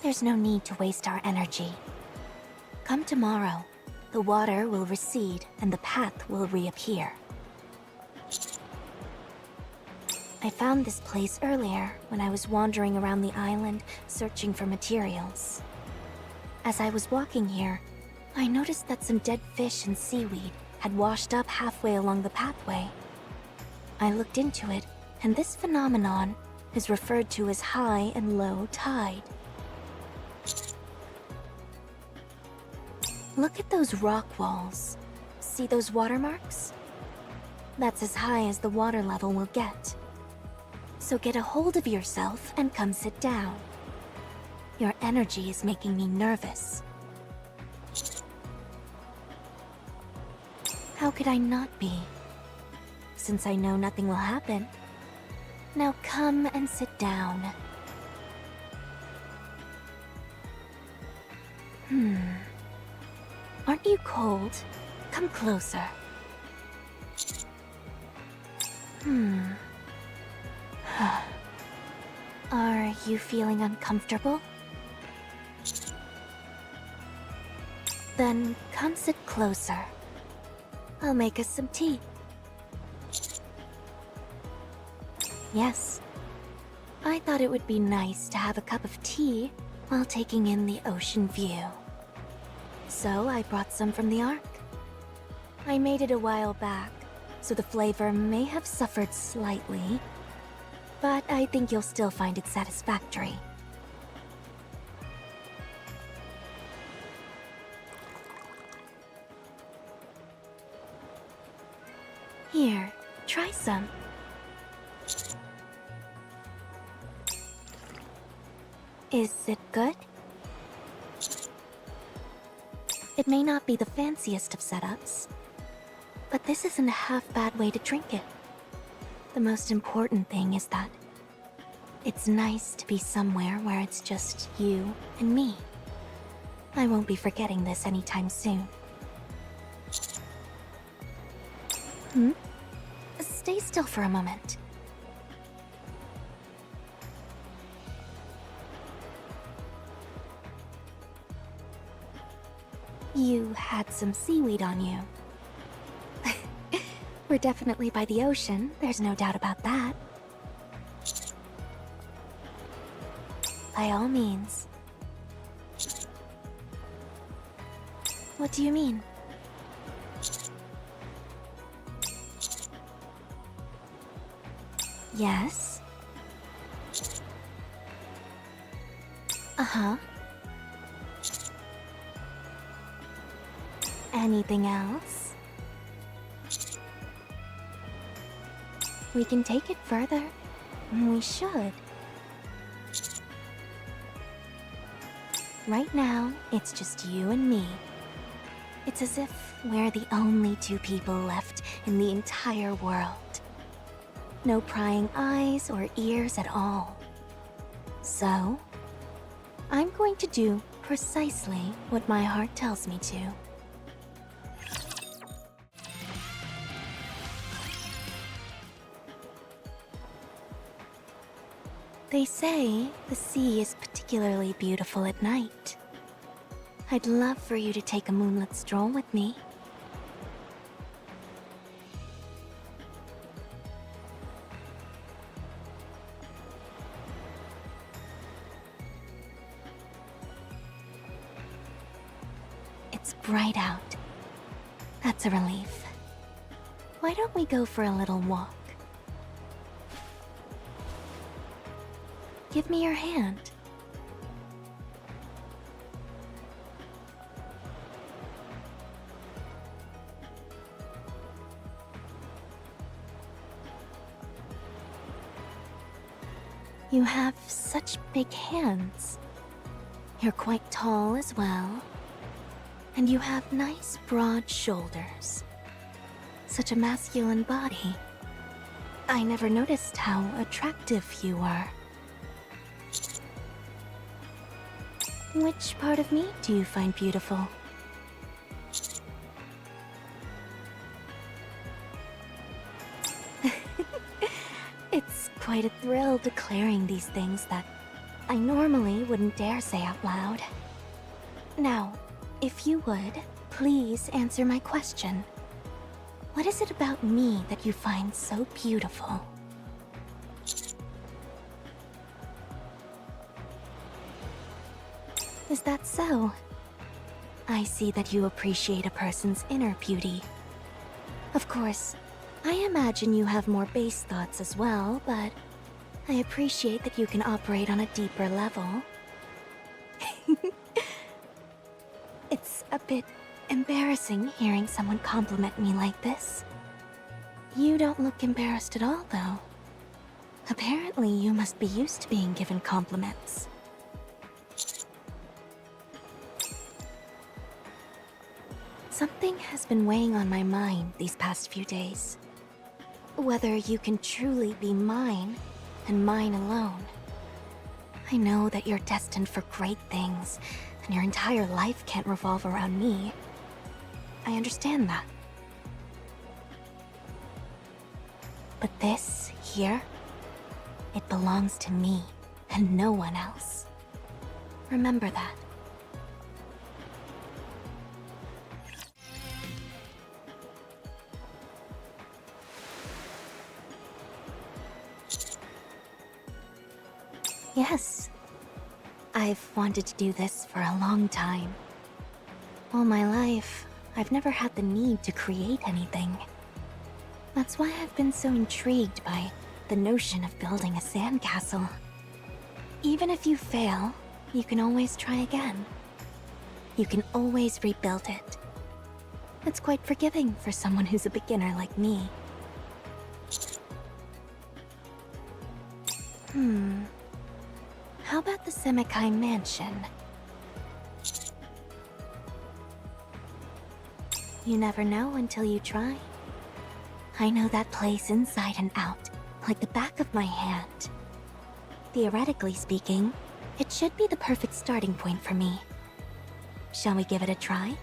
there's no need to waste our energy. Come tomorrow, the water will recede and the path will reappear. I found this place earlier when I was wandering around the island searching for materials. As I was walking here, I noticed that some dead fish and seaweed had washed up halfway along the pathway. I looked into it, and this phenomenon is referred to as high and low tide. Look at those rock walls. See those watermarks? That's as high as the water level will get. So get a hold of yourself and come sit down. Your energy is making me nervous. How could I not be? Since I know nothing will happen. Now come and sit down. Aren't you cold? Come closer. Are you feeling uncomfortable? Then come sit closer. I'll make us some tea. Yes. I thought it would be nice to have a cup of tea while taking in the ocean view. So I brought some from the Ark. I made it a while back, so the flavor may have suffered slightly, but I think you'll still find it satisfactory. Here, try some. Is it good? It may not be the fanciest of setups, but this isn't a half-bad way to drink it. The most important thing is that it's nice to be somewhere where it's just you and me. I won't be forgetting this anytime soon. Stay still for a moment. You had some seaweed on you. We're definitely by the ocean, there's no doubt about that. By all means. What do you mean? Yes? Uh-huh. Anything else? We can take it further. We should. Right now, it's just you and me. It's as if we're the only two people left in the entire world. No prying eyes or ears at all. So, I'm going to do precisely what my heart tells me to. They say the sea is particularly beautiful at night. I'd love for you to take a moonlit stroll with me. It's bright out. That's a relief. Why don't we go for a little walk? Give me your hand. You have such big hands. You're quite tall as well. And you have nice broad shoulders. Such a masculine body. I never noticed how attractive you were. Which part of me do you find beautiful? It's quite a thrill declaring these things that I normally wouldn't dare say out loud. Now, if you would, please answer my question. What is it about me that you find so beautiful? Is that so? I see that you appreciate a person's inner beauty. Of course, I imagine you have more base thoughts as well, but I appreciate that you can operate on a deeper level. It's a bit embarrassing hearing someone compliment me like this. You don't look embarrassed at all, though. Apparently, you must be used to being given compliments. Something has been weighing on my mind these past few days. Whether you can truly be mine, and mine alone. I know that you're destined for great things, and your entire life can't revolve around me. I understand that. But this, here, it belongs to me, and no one else. Remember that. Yes. I've wanted to do this for a long time. All my life, I've never had the need to create anything. That's why I've been so intrigued by the notion of building a sandcastle. Even if you fail, you can always try again. You can always rebuild it. It's quite forgiving for someone who's a beginner like me. How about the Semikai Mansion? You never know until you try. I know that place inside and out, like the back of my hand. Theoretically speaking, it should be the perfect starting point for me. Shall we give it a try?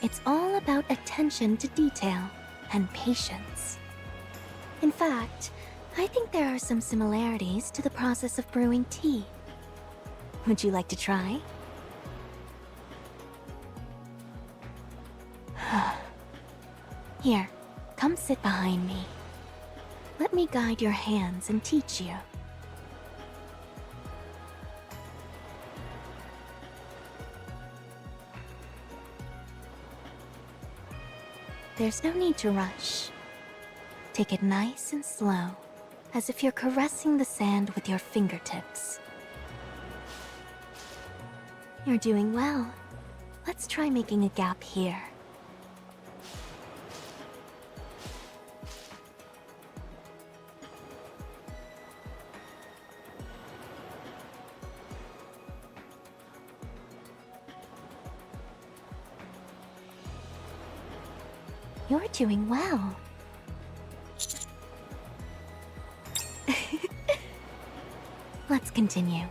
It's all about attention to detail and patience. In fact, I think there are some similarities to the process of brewing tea. Would you like to try? Here, come sit behind me. Let me guide your hands and teach you. There's no need to rush. Take it nice and slow, as if you're caressing the sand with your fingertips. You're doing well. Let's try making a gap here. You're doing well. Let's continue.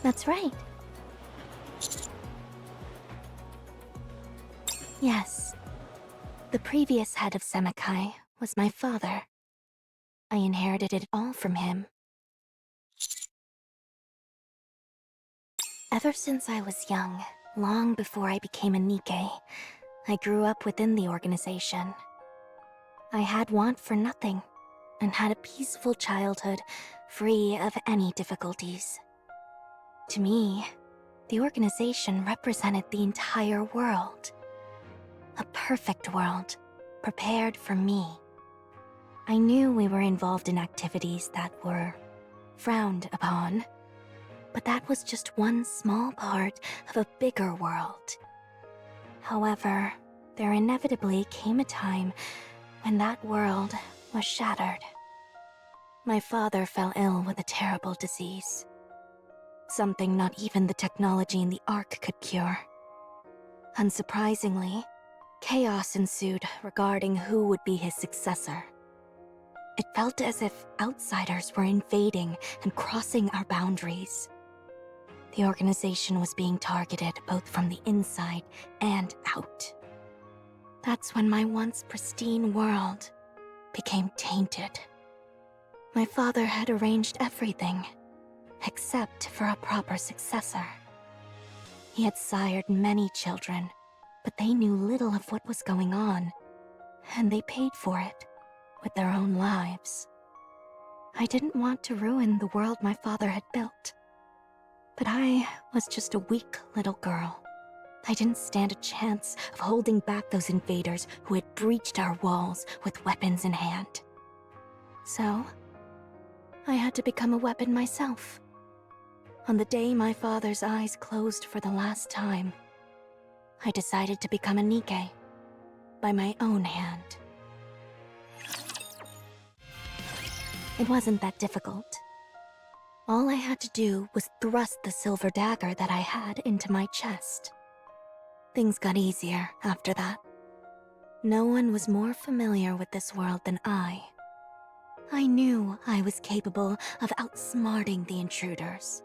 That's right. Yes. The previous head of Semikai was my father. I inherited it all from him. Ever since I was young, long before I became a NIKKE, I grew up within the organization. I had want for nothing, and had a peaceful childhood, free of any difficulties. To me, the organization represented the entire world. A perfect world, prepared for me. I knew we were involved in activities that were frowned upon, but that was just one small part of a bigger world. However, there inevitably came a time when that world was shattered. My father fell ill with a terrible disease. something not even the technology in the Ark could cure. Unsurprisingly, chaos ensued regarding who would be his successor. It felt as if outsiders were invading and crossing our boundaries. The organization was being targeted both from the inside and out. That's when my once pristine world became tainted. My father had arranged everything, except for a proper successor. He had sired many children, but they knew little of what was going on, and they paid for it with their own lives. I didn't want to ruin the world my father had built, but I was just a weak little girl. I didn't stand a chance of holding back those invaders who had breached our walls with weapons in hand. So, I had to become a weapon myself. On the day my father's eyes closed for the last time, I decided to become a NIKKE by my own hand. It wasn't that difficult. All I had to do was thrust the silver dagger that I had into my chest. Things got easier after that. No one was more familiar with this world than I. I knew I was capable of outsmarting the intruders.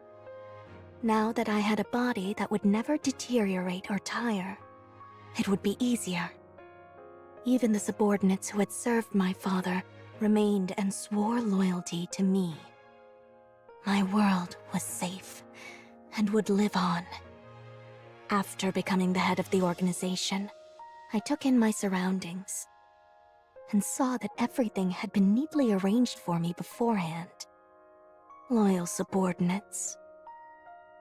Now that I had a body that would never deteriorate or tire, it would be easier. Even the subordinates who had served my father remained and swore loyalty to me. My world was safe and would live on. After becoming the head of the organization, I took in my surroundings and saw that everything had been neatly arranged for me beforehand. Loyal subordinates,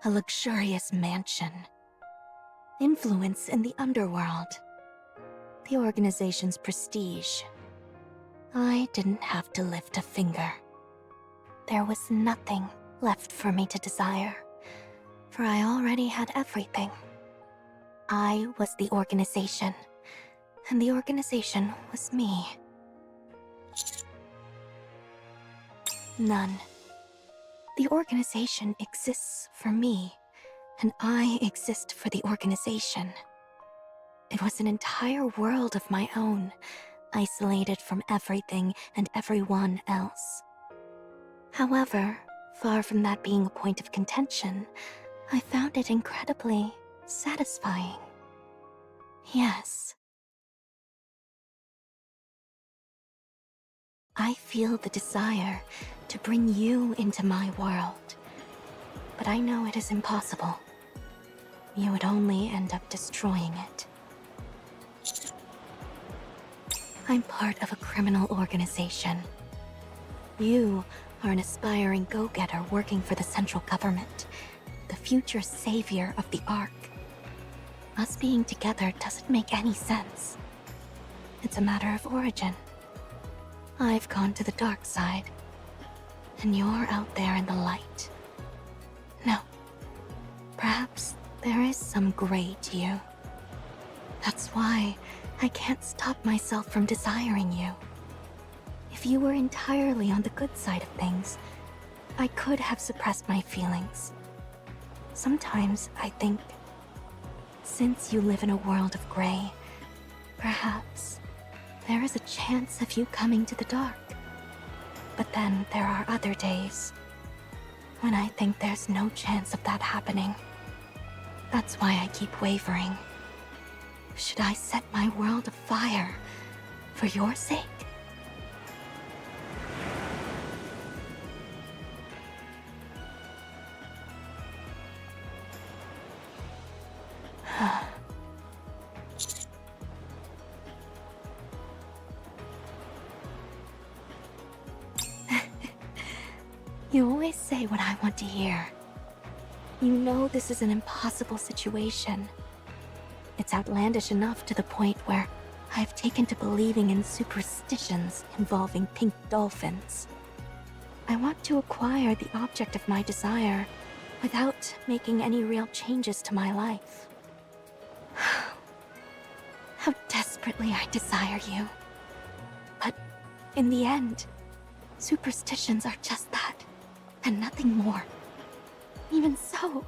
a luxurious mansion, influence in the underworld, the organization's prestige. I didn't have to lift a finger. There was nothing left for me to desire, for I already had everything. I was the organization, and the organization was me. None. The organization exists for me, and I exist for the organization. It was an entire world of my own, isolated from everything and everyone else. However, far from that being a point of contention, I found it incredibly satisfying. Yes. I feel the desire to bring you into my world, but I know it is impossible. You would only end up destroying it. I'm part of a criminal organization. You are an aspiring go-getter working for the central government, the future savior of the Ark. Us being together doesn't make any sense. It's a matter of origin. I've gone to the dark side, and you're out there in the light. No, perhaps there is some gray to you. That's why I can't stop myself from desiring you. If you were entirely on the good side of things, I could have suppressed my feelings. Sometimes I think, since you live in a world of gray, perhaps there is a chance of you coming to the dark. But then there are other days when I think there's no chance of that happening. That's why I keep wavering. Should I set my world afire for your sake? You always say what I want to hear. You know this is an impossible situation. It's outlandish enough to the point where I've taken to believing in superstitions involving pink dolphins. I want to acquire the object of my desire without making any real changes to my life. How desperately I desire you. But in the end, superstitions are just that, and nothing more. Even so,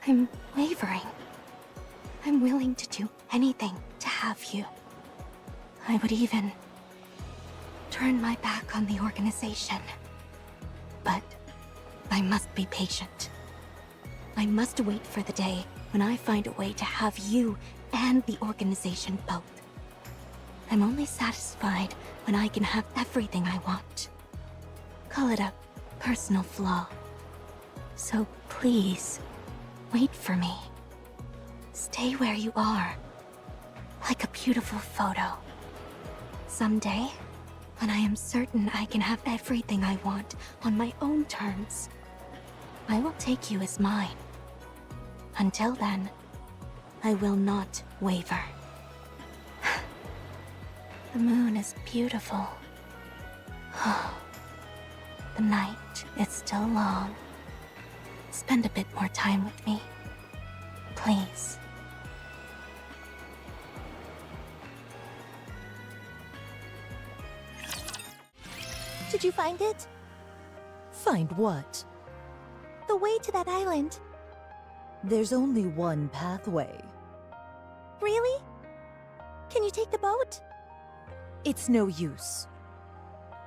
I'm wavering. I'm willing to do anything to have you. I would even turn my back on the organization. But I must be patient. I must wait for the day when I find a way to have you and the organization both. I'm only satisfied when I can have everything I want. Call it a personal flaw. So please, wait for me. Stay where you are, like a beautiful photo. Someday, when I am certain I can have everything I want on my own terms, I will take you as mine. Until then, I will not waver. The moon is beautiful. The night is still long. Spend a bit more time with me, please. Did you find it? Find what? The way to that island. There's only one pathway. Really? Can you take the boat? It's no use.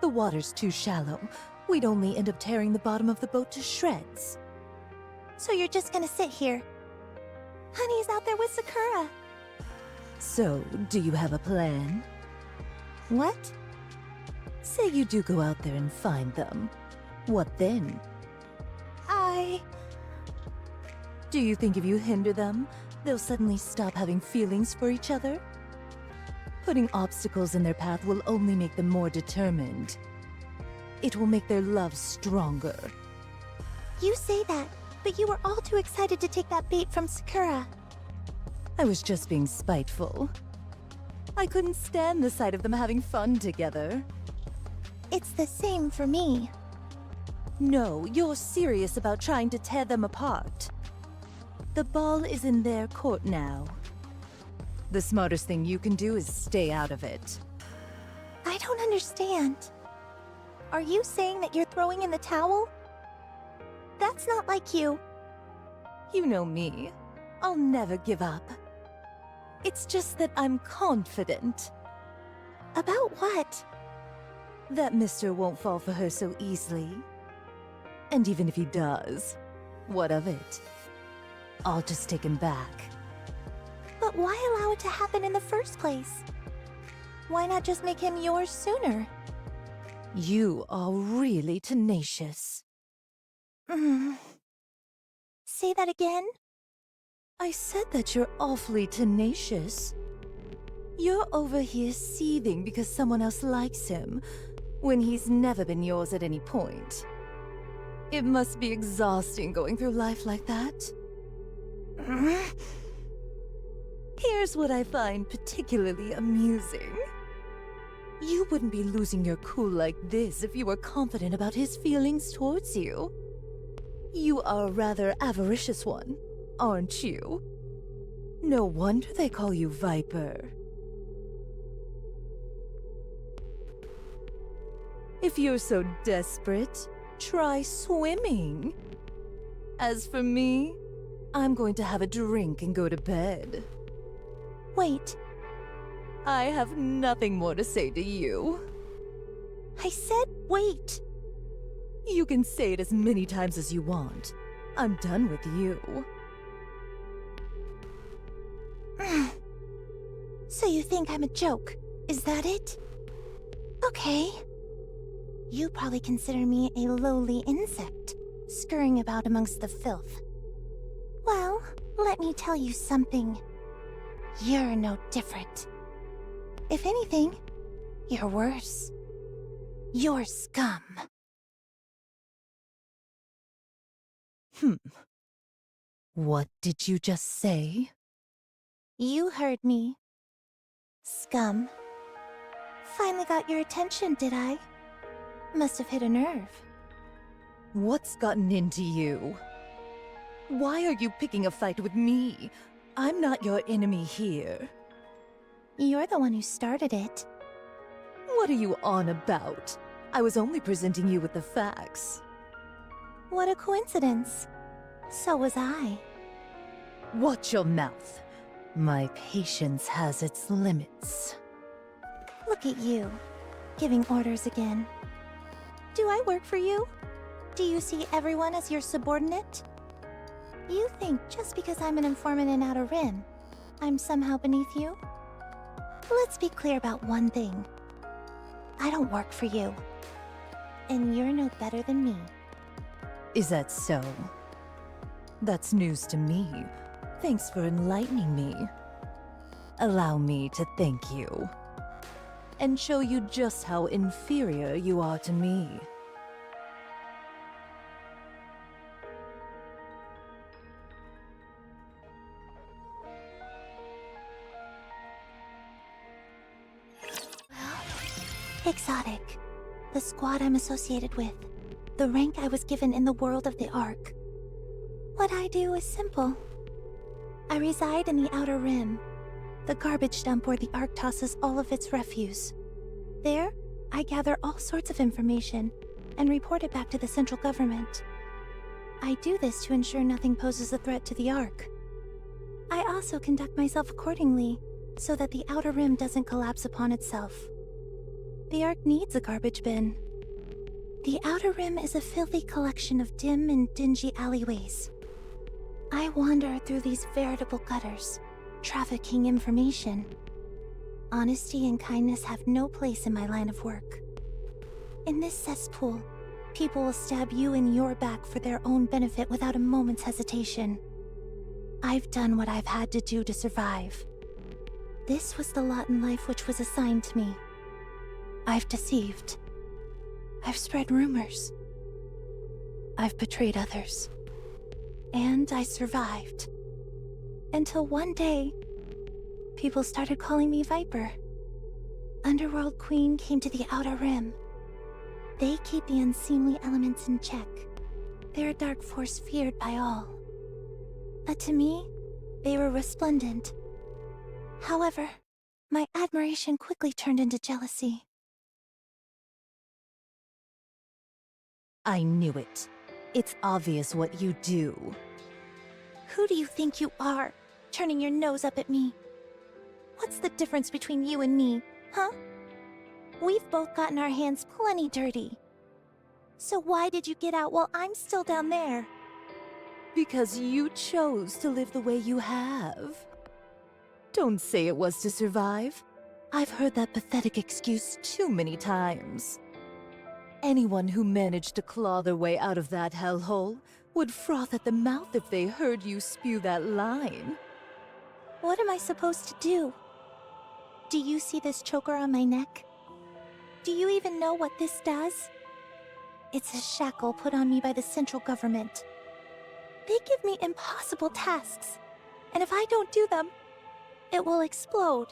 The water's too shallow. We'd only end up tearing the bottom of the boat to shreds. So you're just gonna sit here? Honey's out there with Sakura. So, do you have a plan? What? Say you do go out there and find them. What then? Do you think if you hinder them, they'll suddenly stop having feelings for each other? Putting obstacles in their path will only make them more determined. It will make their love stronger. You say that, but you were all too excited to take that bait from Sakura. I was just being spiteful. I couldn't stand the sight of them having fun together. It's the same for me. No, you're serious about trying to tear them apart. The ball is in their court now. The smartest thing you can do is stay out of it. I don't understand. Are you saying that you're throwing in the towel? That's not like you. You know me. I'll never give up. It's just that I'm confident. About what? That Mister won't fall for her so easily. And even if he does, what of it? I'll just take him back. But why allow it to happen in the first place? Why not just make him yours sooner? You are really tenacious. Say that again? I said that you're awfully tenacious. You're over here seething because someone else likes him, when he's never been yours at any point. It must be exhausting going through life like that. Here's what I find particularly amusing. You wouldn't be losing your cool like this if you were confident about his feelings towards you. You are a rather avaricious one, aren't you? No wonder they call you Viper. If you're so desperate, try swimming. As for me, I'm going to have a drink and go to bed. Wait, I have nothing more to say to you. I said wait. You can say it as many times as you want. I'm done with you. So you think I'm a joke, is that it? Okay. You probably consider me a lowly insect, scurrying about amongst the filth. Well, let me tell you something. You're no different. If anything, you're worse. You're scum. What did you just say? You heard me. Scum. Finally got your attention, did I? Must have hit a nerve. What's gotten into you? Why are you picking a fight with me? I'm not your enemy here. You're the one who started it. What are you on about? I was only presenting you with the facts. What a coincidence. So was I. Watch your mouth. My patience has its limits. Look at you, giving orders again. Do I work for you? Do you see everyone as your subordinate? You think just because I'm an informant in Outer Rim, I'm somehow beneath you? Let's be clear about one thing. I don't work for you. And you're no better than me. Is that so? That's news to me. Thanks for enlightening me. Allow me to thank you. And show you just how inferior you are to me. Exotic. The squad I'm associated with. The rank I was given in the world of the Ark. What I do is simple. I reside in the Outer Rim, the garbage dump where the Ark tosses all of its refuse. There, I gather all sorts of information and report it back to the central government. I do this to ensure nothing poses a threat to the Ark. I also conduct myself accordingly, so that the Outer Rim doesn't collapse upon itself. The Ark needs a garbage bin. The Outer Rim is a filthy collection of dim and dingy alleyways. I wander through these veritable gutters, trafficking information. Honesty and kindness have no place in my line of work. In this cesspool, people will stab you in your back for their own benefit without a moment's hesitation. I've done what I've had to do to survive. This was the lot in life which was assigned to me. I've deceived. I've spread rumors. I've betrayed others. And I survived. Until one day, people started calling me Viper. Underworld Queen came to the Outer Rim. They keep the unseemly elements in check. They're a dark force feared by all. But to me, they were resplendent. However, my admiration quickly turned into jealousy. I knew it. It's obvious what you do. Who do you think you are, turning your nose up at me? What's the difference between you and me, huh? We've both gotten our hands plenty dirty. So why did you get out while I'm still down there? Because you chose to live the way you have. Don't say it was to survive. I've heard that pathetic excuse too many times. Anyone who managed to claw their way out of that hellhole would froth at the mouth if they heard you spew that line. What am I supposed to do? Do you see this choker on my neck? Do you even know what this does? It's a shackle put on me by the central government. They give me impossible tasks, and if I don't do them, it will explode.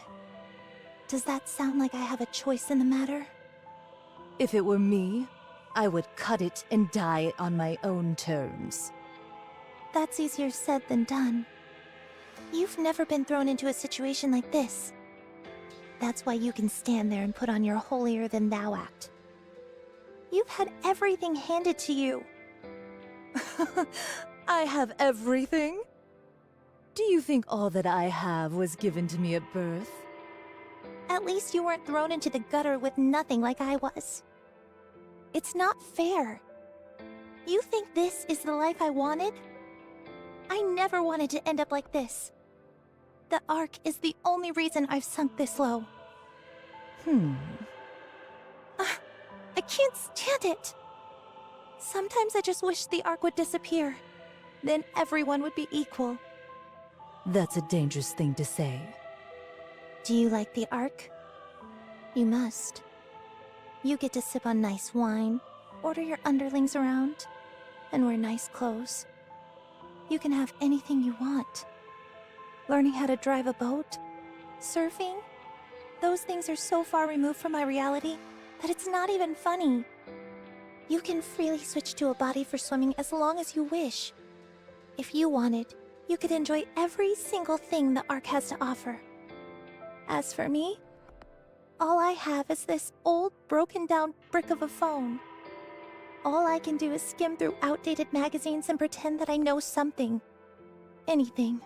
Does that sound like I have a choice in the matter? If it were me, I would cut it and dye it on my own terms. That's easier said than done. You've never been thrown into a situation like this. That's why you can stand there and put on your holier-than-thou act. You've had everything handed to you. I have everything? Do you think all that I have was given to me at birth? At least you weren't thrown into the gutter with nothing like I was. It's not fair. You think this is the life I wanted? I never wanted to end up like this. The Ark is the only reason I've sunk this low. I can't stand it. Sometimes I just wish the Ark would disappear. Then everyone would be equal. That's a dangerous thing to say. Do you like the Ark? You must. You get to sip on nice wine, order your underlings around, and wear nice clothes. You can have anything you want. Learning how to drive a boat, surfing, those things are so far removed from my reality that it's not even funny. You can freely switch to a body for swimming as long as you wish. If you wanted, you could enjoy every single thing the Ark has to offer. As for me, all I have is this old, broken-down brick of a phone. All I can do is skim through outdated magazines and pretend that I know something. Anything.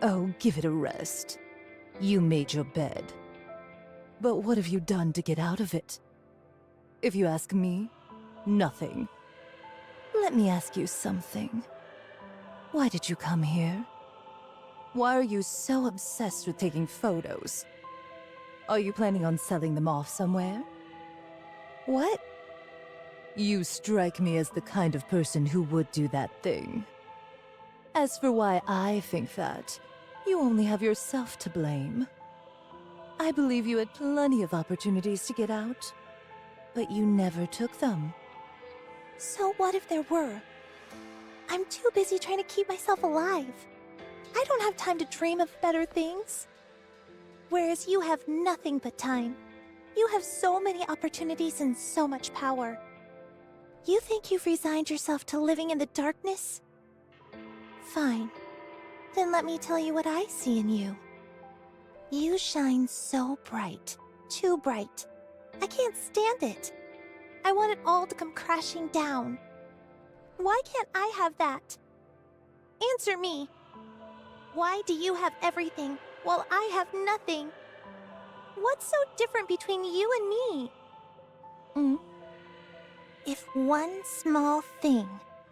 Oh, give it a rest. You made your bed. But what have you done to get out of it? If you ask me, nothing. Let me ask you something. Why did you come here? Why are you so obsessed with taking photos? Are you planning on selling them off somewhere? What? You strike me as the kind of person who would do that thing. As for why I think that, you only have yourself to blame. I believe you had plenty of opportunities to get out, but you never took them. So what if there were? I'm too busy trying to keep myself alive. I don't have time to dream of better things. Whereas you have nothing but time. You have so many opportunities and so much power. You think you've resigned yourself to living in the darkness? Fine. Then let me tell you what I see in you. You shine so bright. Too bright. I can't stand it. I want it all to come crashing down. Why can't I have that? Answer me. Why do you have everything while I have nothing? What's so different between you and me? If one small thing,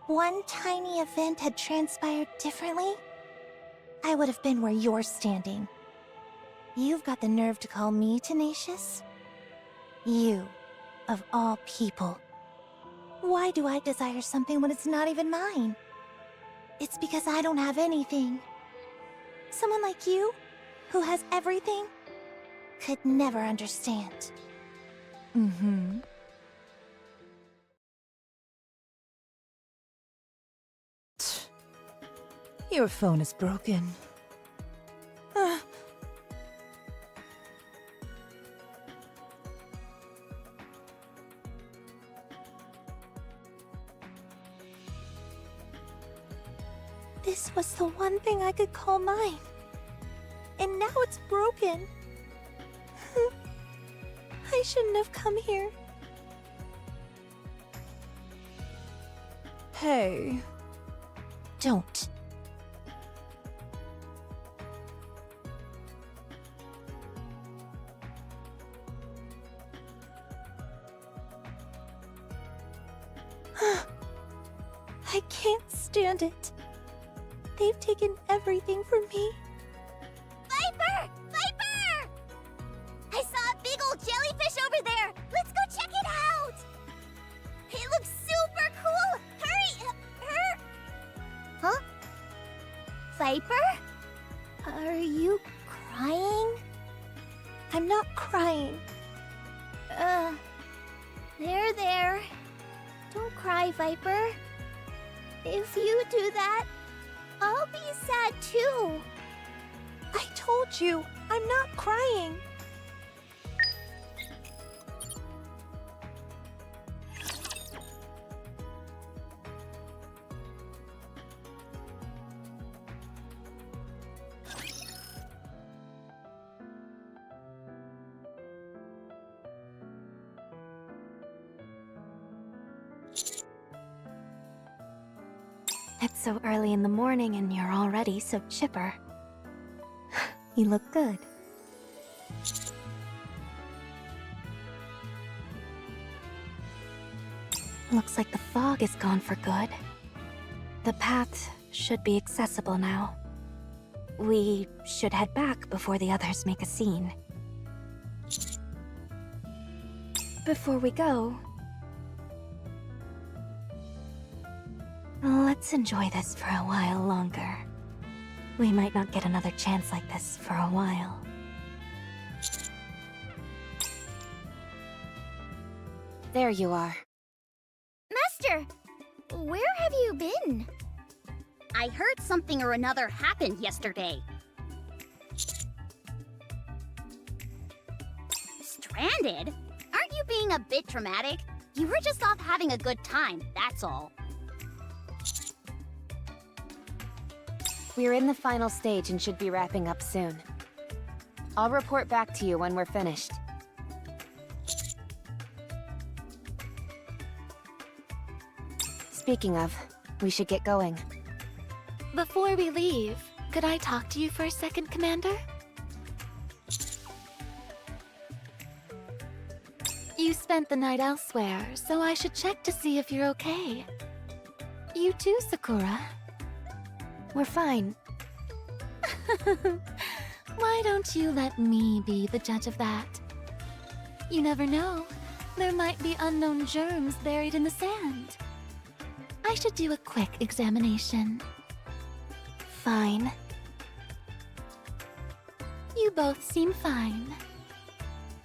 one tiny event had transpired differently, I would have been where you're standing. You've got the nerve to call me tenacious? You, of all people. Why do I desire something when it's not even mine? It's because I don't have anything. Someone like you, who has everything, could never understand. Your phone is broken. This was the one thing I could call mine. And now it's broken. I shouldn't have come here. Hey. Don't. I can't stand it. They've taken everything from me. Viper! Viper! I saw a big old jellyfish over there! Let's go check it out! It looks super cool! Hurry! Huh? Viper? Are you crying? I'm not crying. There. Don't cry, Viper. If you do that, I'll be sad too. I told you, I'm not crying. It's so early in the morning and you're already so chipper. You look good. Looks like the fog is gone for good. The path should be accessible now. We should head back before the others make a scene. Before we go, let's enjoy this for a while longer. We might not get another chance like this for a while. There you are. Master! Where have you been? I heard something or another happened yesterday. Stranded? Aren't you being a bit dramatic? You were just off having a good time, that's all. We're in the final stage and should be wrapping up soon. I'll report back to you when we're finished. Speaking of, we should get going. Before we leave, could I talk to you for a second, Commander? You spent the night elsewhere, so I should check to see if you're okay. You too, Sakura. We're fine. Why don't you let me be the judge of that? You never know. There might be unknown germs buried in the sand. I should do a quick examination. Fine. You both seem fine.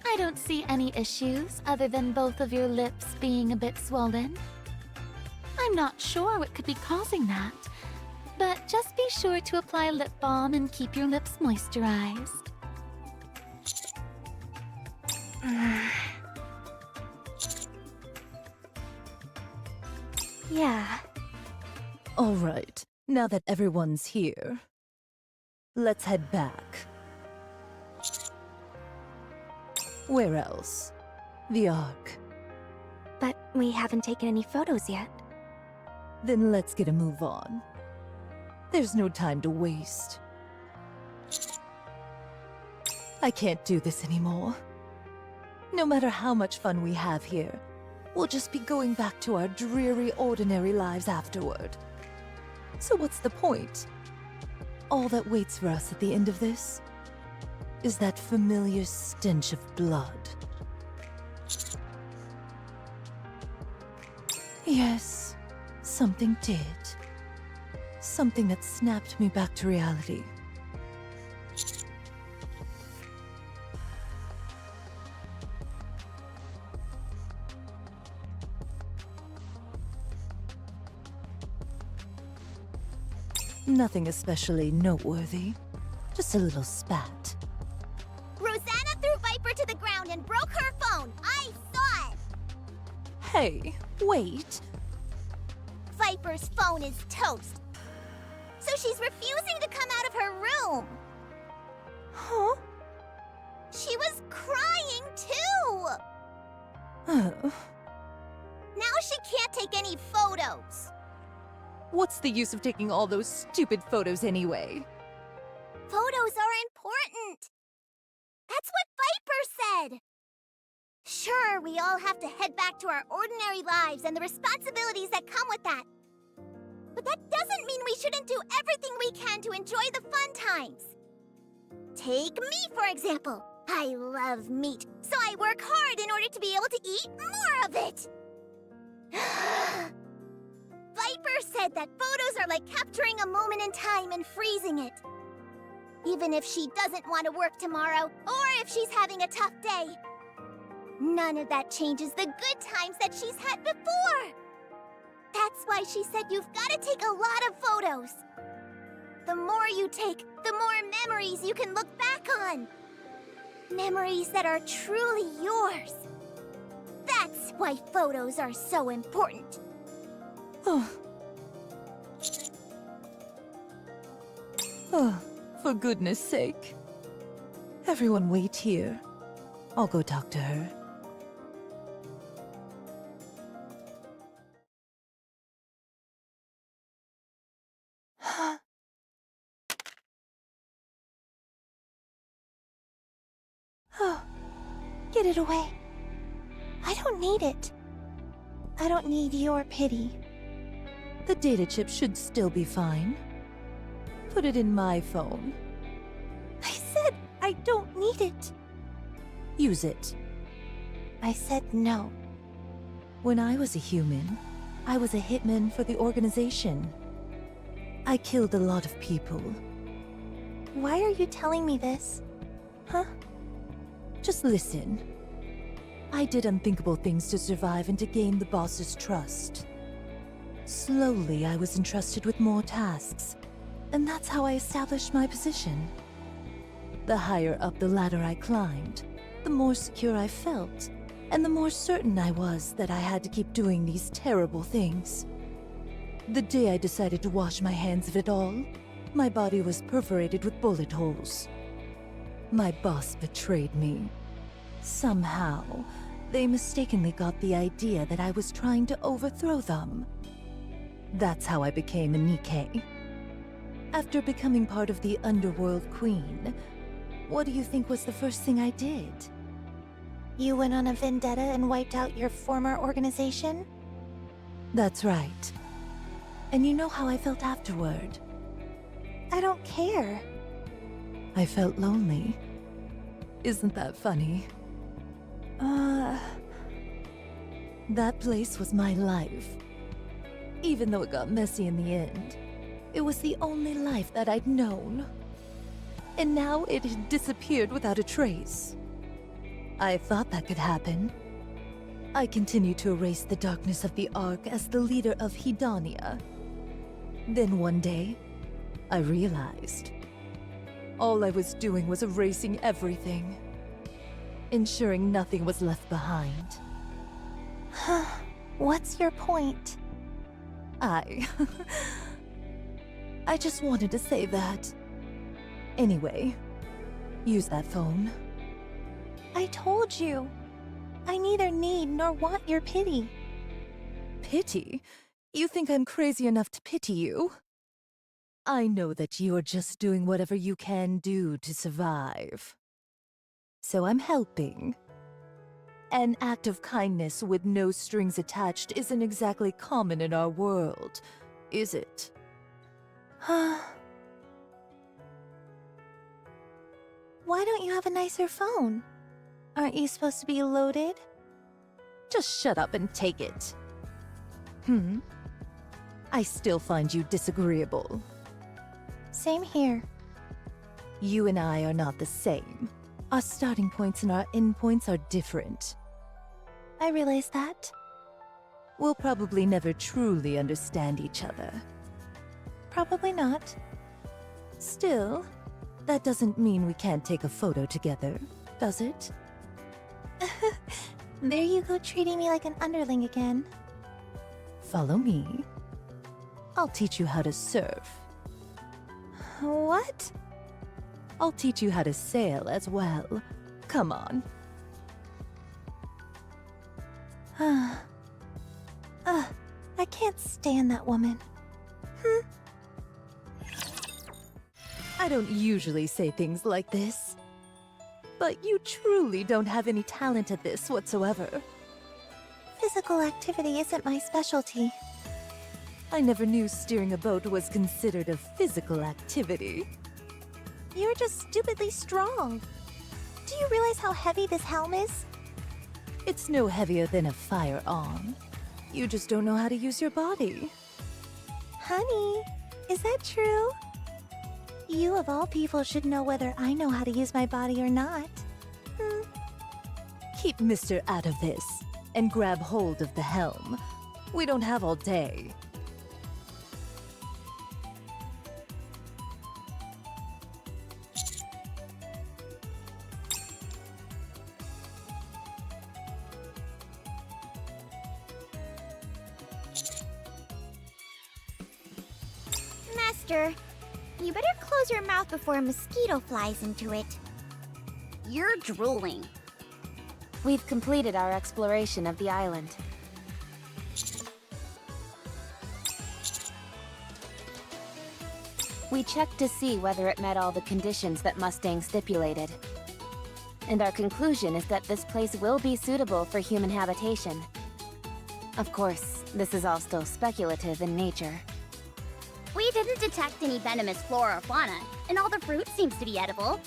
I don't see any issues other than both of your lips being a bit swollen. I'm not sure what could be causing that, but just be sure to apply lip balm and keep your lips moisturized. Yeah. All right, now that everyone's here, let's head back. Where else? The Ark. But we haven't taken any photos yet. Then let's get a move on. There's no time to waste. I can't do this anymore. No matter how much fun we have here, we'll just be going back to our dreary, ordinary lives afterward. So what's the point? All that waits for us at the end of this is that familiar stench of blood. Yes, something did. Something that snapped me back to reality. Nothing especially noteworthy. Just a little spat. Rosanna threw Viper to the ground and broke her phone. I saw it. Hey, wait. Viper's phone is toast. So she's refusing to come out of her room. Huh? She was crying too. Oh. Now she can't take any photos. What's the use of taking all those stupid photos anyway? Photos are important. That's what Viper said. Sure, we all have to head back to our ordinary lives and the responsibilities that come with that. But that doesn't mean we shouldn't do everything we can to enjoy the fun times. Take me, for example. I love meat, so I work hard in order to be able to eat more of it. Viper said that photos are like capturing a moment in time and freezing it. Even if she doesn't want to work tomorrow, or if she's having a tough day. None of that changes the good times that she's had before. That's why she said you've got to take a lot of photos. The more you take, the more memories you can look back on. Memories that are truly yours. That's why photos are so important. Oh. Oh, for goodness sake. Everyone wait here. I'll go talk to her. Oh, get it away. I don't need it. I don't need your pity. The data chip should still be fine. Put it in my phone. I said I don't need it. Use it. I said no. When I was a human, I was a hitman for the organization. I killed a lot of people. Why are you telling me this? Huh? Just listen. I did unthinkable things to survive and to gain the boss's trust. Slowly, I was entrusted with more tasks, and that's how I established my position. The higher up the ladder I climbed, the more secure I felt, and the more certain I was that I had to keep doing these terrible things. The day I decided to wash my hands of it all, my body was perforated with bullet holes. My boss betrayed me. Somehow, they mistakenly got the idea that I was trying to overthrow them. That's how I became a NIKKE. After becoming part of the Underworld Queen, what do you think was the first thing I did? You went on a vendetta and wiped out your former organization? That's right. And you know how I felt afterward? I don't care. I felt lonely. Isn't that funny? That place was my life. Even though it got messy in the end, it was the only life that I'd known. And now it had disappeared without a trace. I thought that could happen. I continued to erase the darkness of the Ark as the leader of Hedania. Then one day, I realized. All I was doing was erasing everything, ensuring nothing was left behind. What's your point? I just wanted to say that. Anyway, use that phone. I told you. I neither need nor want your pity. Pity? You think I'm crazy enough to pity you? I know that you're just doing whatever you can do to survive. So I'm helping. An act of kindness with no strings attached isn't exactly common in our world, is it? Why don't you have a nicer phone? Aren't you supposed to be loaded? Just shut up and take it. I still find you disagreeable. Same here. You and I are not the same. Our starting points and our endpoints are different. I realize that. We'll probably never truly understand each other. Probably not. Still, that doesn't mean we can't take a photo together, does it? There you go, treating me like an underling again. Follow me. I'll teach you how to surf. What? I'll teach you how to sail as well. Come on. I can't stand that woman. I don't usually say things like this. But you truly don't have any talent at this whatsoever. Physical activity isn't my specialty. I never knew steering a boat was considered a physical activity. You're just stupidly strong. Do you realize how heavy this helm is? It's no heavier than a firearm. You just don't know how to use your body. Honey, is that true? You of all people should know whether I know how to use my body or not. Keep Mr. out of this, and grab hold of the helm. We don't have all day. Master, you better close your mouth before a mosquito flies into it. You're drooling. We've completed our exploration of the island. We checked to see whether it met all the conditions that Mustang stipulated. And our conclusion is that this place will be suitable for human habitation. Of course, this is all still speculative in nature. We didn't detect any venomous flora or fauna, and all the fruit seems to be edible.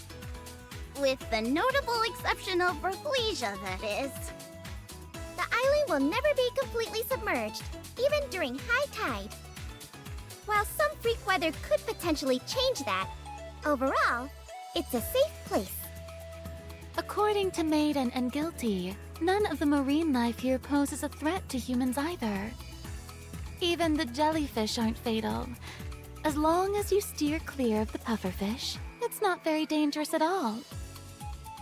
With the notable exception of Berglesia, that is. The island will never be completely submerged, even during high tide. While some freak weather could potentially change that, overall, it's a safe place. According to Maiden and Guilty, none of the marine life here poses a threat to humans either. Even the jellyfish aren't fatal. As long as you steer clear of the pufferfish, it's not very dangerous at all.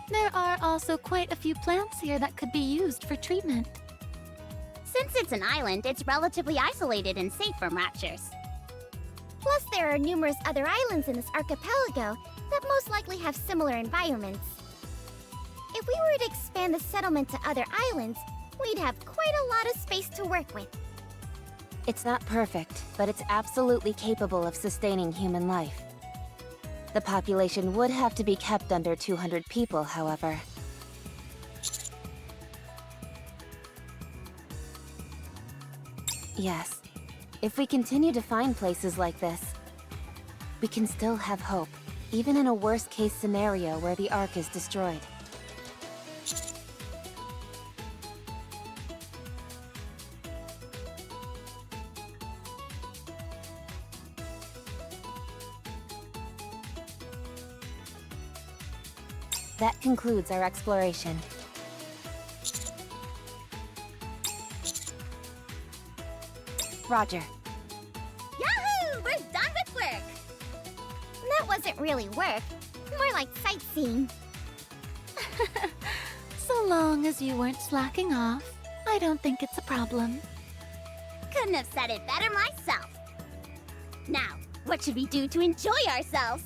There are also quite a few plants here that could be used for treatment. Since it's an island, it's relatively isolated and safe from raptures. Plus, there are numerous other islands in this archipelago that most likely have similar environments. If we were to expand the settlement to other islands, we'd have quite a lot of space to work with. It's not perfect, but it's absolutely capable of sustaining human life. The population would have to be kept under 200 people, however. Yes, if we continue to find places like this, we can still have hope, even in a worst-case scenario where the Ark is destroyed. That concludes our exploration. Roger. Yahoo! We're done with work! That wasn't really work. More like sightseeing. So long as you weren't slacking off, I don't think it's a problem. Couldn't have said it better myself. Now, what should we do to enjoy ourselves?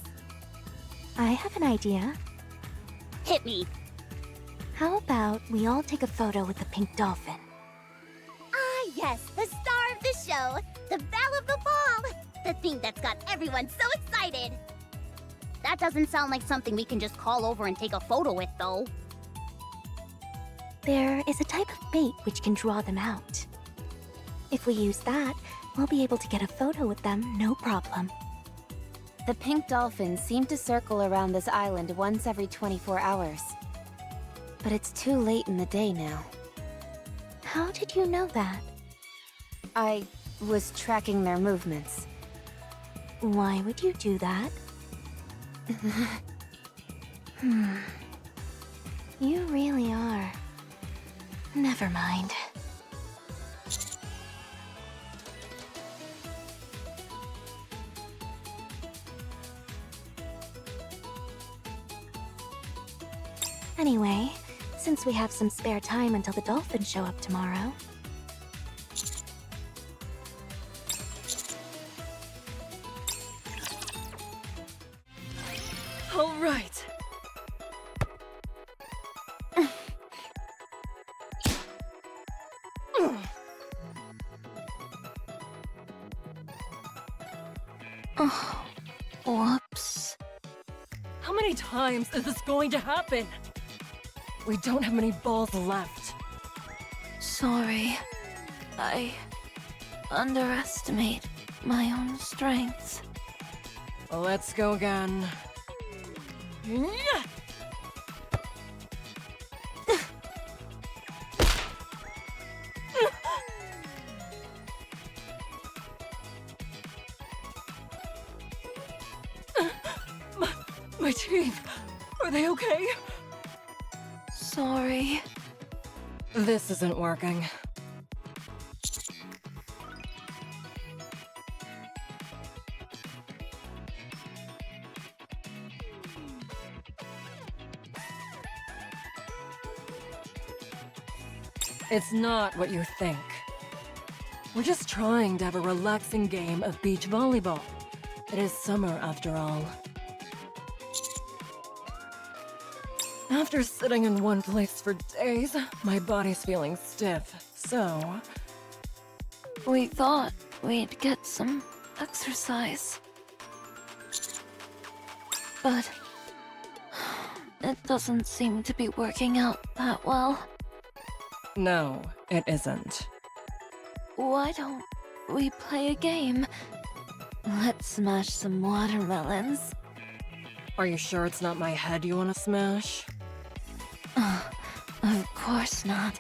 I have an idea. Hit me. How about we all take a photo with the pink dolphin? Ah, yes, the star of the show, the belle of the ball, the thing that's got everyone so excited. That doesn't sound like something we can just call over and take a photo with, though. There is a type of bait which can draw them out. If we use that, we'll be able to get a photo with them, no problem. The pink dolphins seem to circle around this island once every 24 hours. But it's too late in the day now. How did you know that? I was tracking their movements. Why would you do that? You really are. Never mind. Anyway, since we have some spare time until the dolphins show up tomorrow... All right. Oh, whoops. How many times is this going to happen? We don't have many balls left. Sorry. I underestimate my own strength. Let's go again. My teeth, are they okay? Sorry. This isn't working. It's not what you think. We're just trying to have a relaxing game of beach volleyball. It is summer after all. After sitting in one place for days, my body's feeling stiff, so... We thought we'd get some exercise. But it doesn't seem to be working out that well. No, it isn't. Why don't we play a game? Let's smash some watermelons. Are you sure it's not my head you want to smash? Of course not.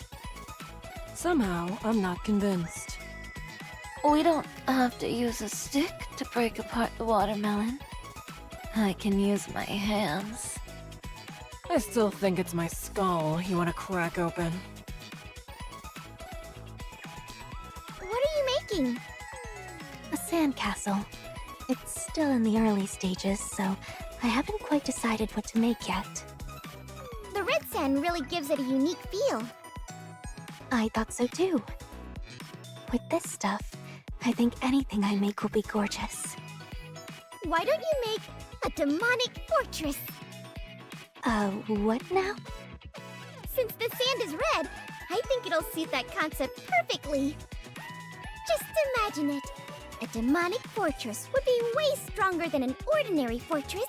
Somehow, I'm not convinced. We don't have to use a stick to break apart the watermelon. I can use my hands. I still think it's my skull you want to crack open. What are you making? A sandcastle. It's still in the early stages, so I haven't quite decided what to make yet. The red sand really gives it a unique feel. I thought so too. With this stuff, I think anything I make will be gorgeous. Why don't you make a demonic fortress? What now? Since the sand is red, I think it'll suit that concept perfectly. Just imagine it. A demonic fortress would be way stronger than an ordinary fortress.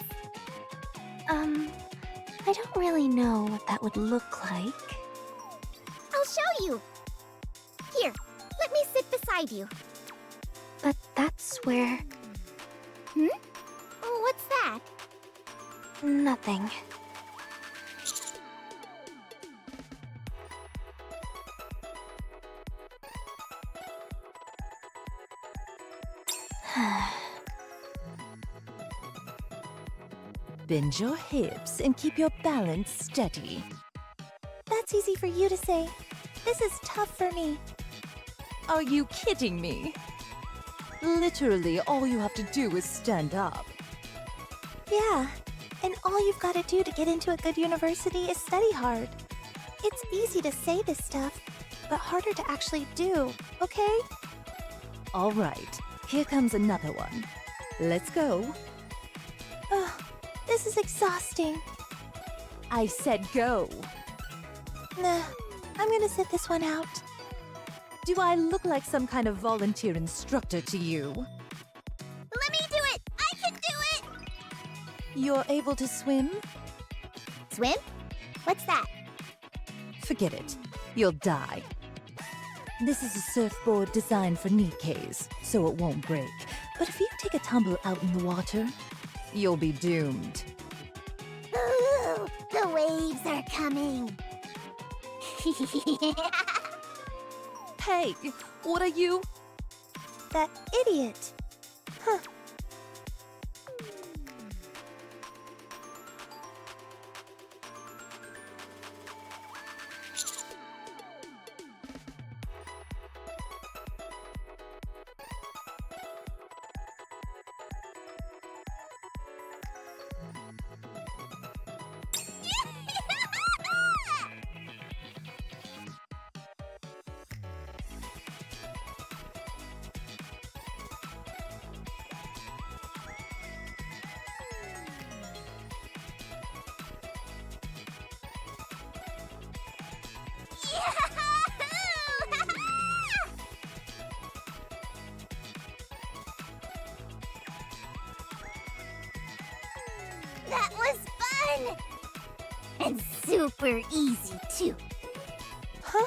I don't really know what that would look like. I'll show you. Here, let me sit beside you. But that's where... What's that? nothing. Bend your hips and keep your balance steady. That's easy for you to say. This is tough for me. Are you kidding me? Literally, all you have to do is stand up. Yeah, and all you've got to do to get into a good university is study hard. It's easy to say this stuff, but harder to actually do, okay? All right, here comes another one. Let's go. Ugh, this is exhausting. I said go. Nah, I'm gonna sit this one out. Do I look like some kind of volunteer instructor to you? Let me do it! I can do it! You're able to swim? Swim? What's that? Forget it. You'll die. This is a surfboard designed for NIKKEs, so it won't break. But if you take a tumble out in the water, you'll be doomed. Ooh, the waves are coming. Hey, what are you? That idiot. Huh. That was fun! And super easy, too. Huh?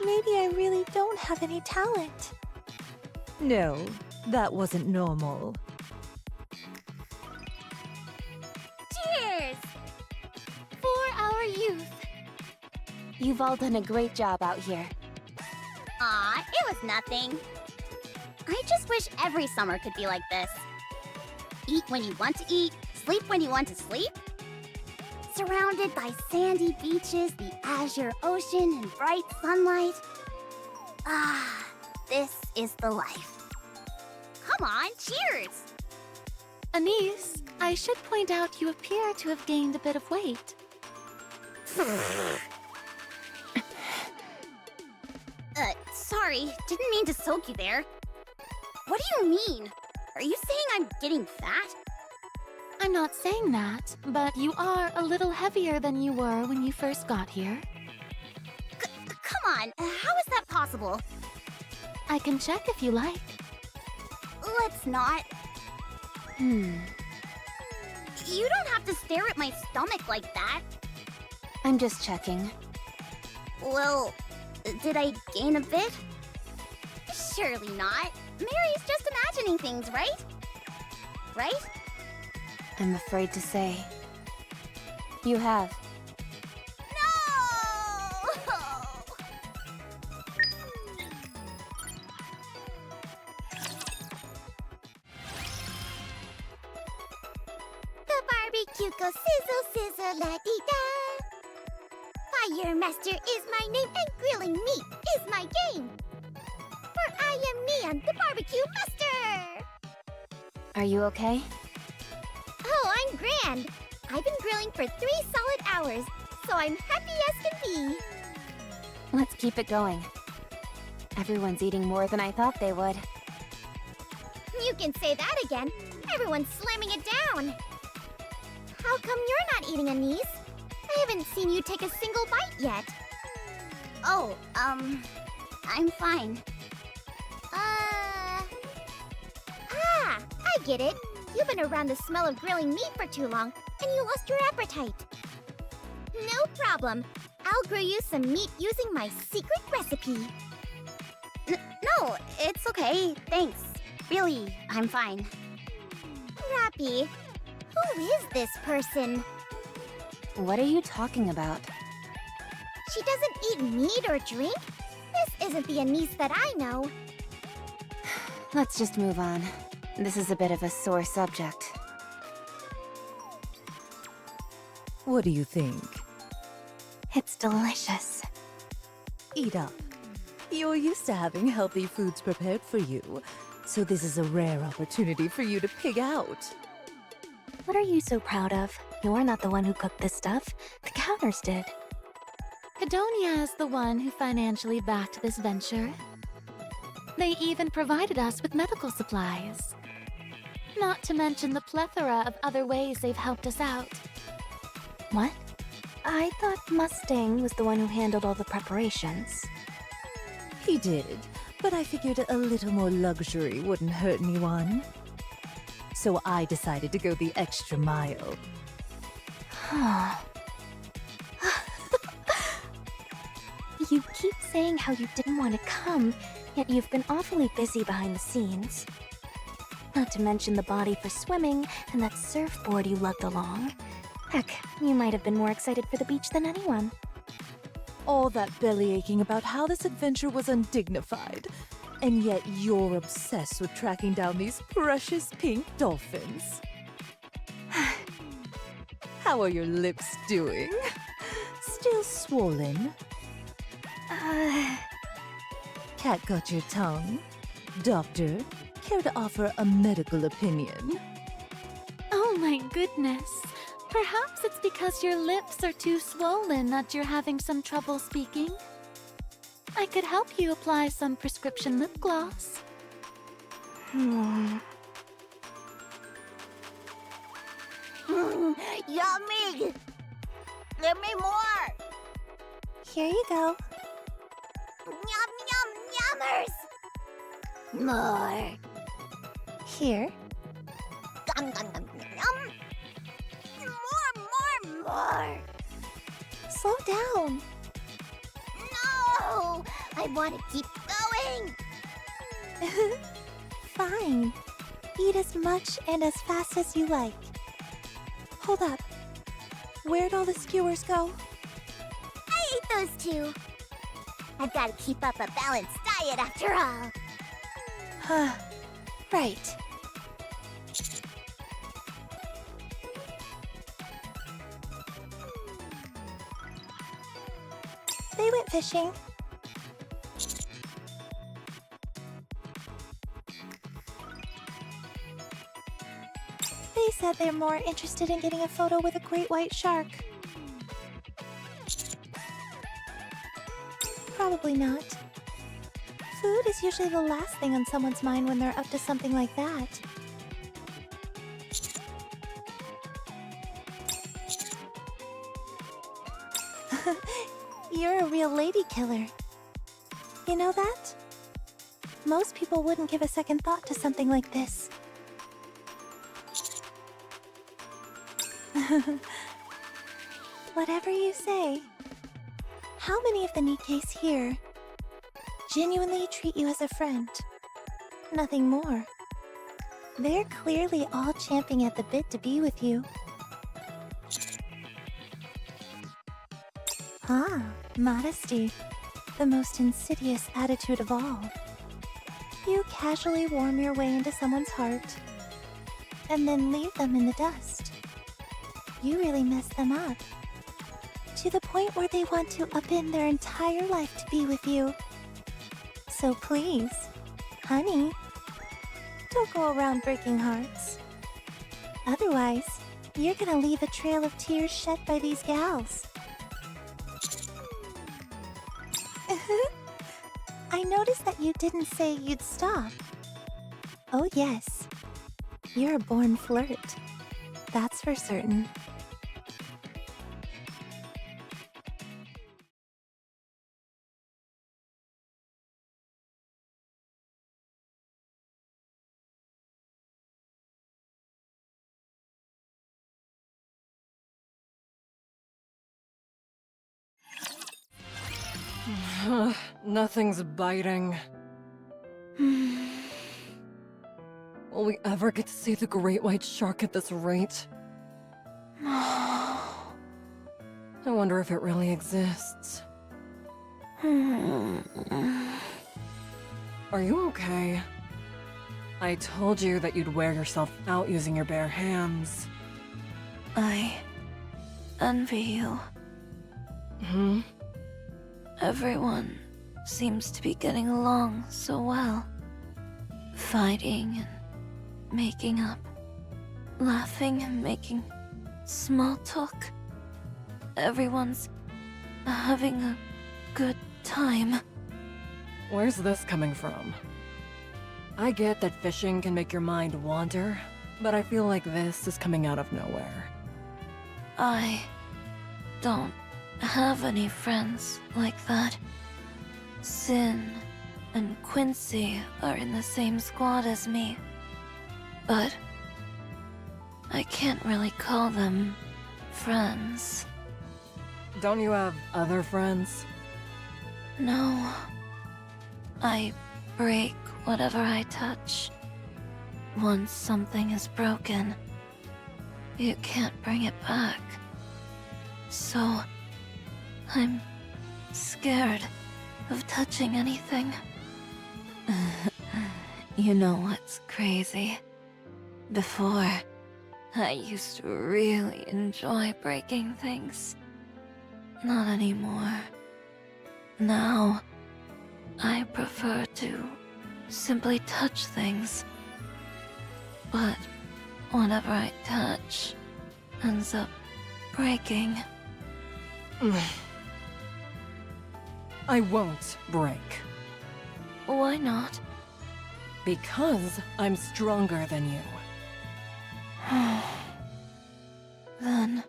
Maybe I really don't have any talent. No, that wasn't normal. Cheers! For our youth. You've all done a great job out here. Aw, it was nothing. I just wish every summer could be like this. Eat when you want to eat, sleep when you want to sleep. Surrounded by sandy beaches, the azure ocean, and bright sunlight. Ah, this is the life. Come on, cheers! Anise, I should point out you appear to have gained a bit of weight. Sorry, didn't mean to soak you there. What do you mean? Are you saying I'm getting fat? I'm not saying that, but you are a little heavier than you were when you first got here. Come on, how is that possible? I can check if you like. Let's not. You don't have to stare at my stomach like that. I'm just checking. Well, did I gain a bit? Surely not. Mary's just imagining things, right? Right? I'm afraid to say. You have. No! The barbecue goes sizzle, sizzle, la-dee-da. Fire Master is my name, and grilling meat is my game. For I am Neon, the barbecue master. Are you okay? Oh, I'm grand. I've been grilling for 3 solid hours, so I'm happy as can be. Let's keep it going. Everyone's eating more than I thought they would. can say that again. Everyone's slamming it down. How come you're not eating, Anise? I haven't seen you take a single bite yet. Oh, I'm fine. I get it. You've been around the smell of grilling meat for too long, and you lost your appetite. No problem. I'll grill you some meat using my secret recipe. No, it's okay. Thanks. Really, I'm fine. Rappy, who is this person? What are you talking about? She doesn't eat meat or drink? This isn't the Anise that I know. Let's just move on. This is a bit of a sore subject. What do you think? It's delicious. Eat up. You're used to having healthy foods prepared for you, so this is a rare opportunity for you to pig out. What are you so proud of? You're not the one who cooked this stuff. The counters did. Cadonia is the one who financially backed this venture. They even provided us with medical supplies. Not to mention the plethora of other ways they've helped us out. What? I thought Mustang was the one who handled all the preparations. He did, but I figured a little more luxury wouldn't hurt anyone. So I decided to go the extra mile. Huh. You keep saying how you didn't want to come, yet you've been awfully busy behind the scenes. Not to mention the body for swimming and that surfboard you lugged along. Heck, you might have been more excited for the beach than anyone. All that belly aching about how this adventure was undignified, and yet you're obsessed with tracking down these precious pink dolphins. How are your lips doing? Still swollen? Cat got your tongue? Doctor, care to offer a medical opinion? Oh my goodness. Perhaps it's because your lips are too swollen that you're having some trouble speaking. I could help you apply some prescription lip gloss. Yummy! Give me more! Here you go. Yum, yum, yummers! More! Here. Gum, gum, gum, yum! More! Slow down. No! I want to keep going! Fine. Eat as much and as fast as you like. Hold up. Where'd all the skewers go? I ate those two. I've got to keep up a balanced diet after all. Huh. Right. They went fishing. They said they're more interested in getting a photo with a great white shark. Probably not. Food is usually the last thing on someone's mind when they're up to something like that. You're a real lady killer. You know that? Most people wouldn't give a second thought to something like this. Whatever you say. How many of the NIKKEs here genuinely treat you as a friend? Nothing more. They're clearly all champing at the bit to be with you. Ah, modesty. The most insidious attitude of all. You casually warm your way into someone's heart, and then leave them in the dust. You really mess them up. To the point where they want to upend their entire life to be with you. So please, honey, don't go around breaking hearts. Otherwise, you're gonna leave a trail of tears shed by these gals. I noticed that you didn't say you'd stop. Oh yes, You're a born flirt. That's for certain. Nothing's biting. Will we ever get to see the great white shark at this rate? I wonder if it really exists. Are you okay? I told you that you'd wear yourself out using your bare hands. I envy you. Hmm? Everyone seems to be getting along so well. Fighting and making up. Laughing and making small talk. Everyone's having a good time. Where's this coming from? I get that fishing can make your mind wander, but I feel like this is coming out of nowhere. I don't have any friends like that. Sin and Quincy are in the same squad as me. But I can't really call them friends. Don't you have other friends? No. I break whatever I touch. Once something is broken, you can't bring it back. So, I'm scared of touching anything. You know what's crazy? Before, I used to really enjoy breaking things. Not anymore. Now, I prefer to simply touch things. But whatever I touch ends up breaking. I won't break. Why not? Because I'm stronger than you. Then,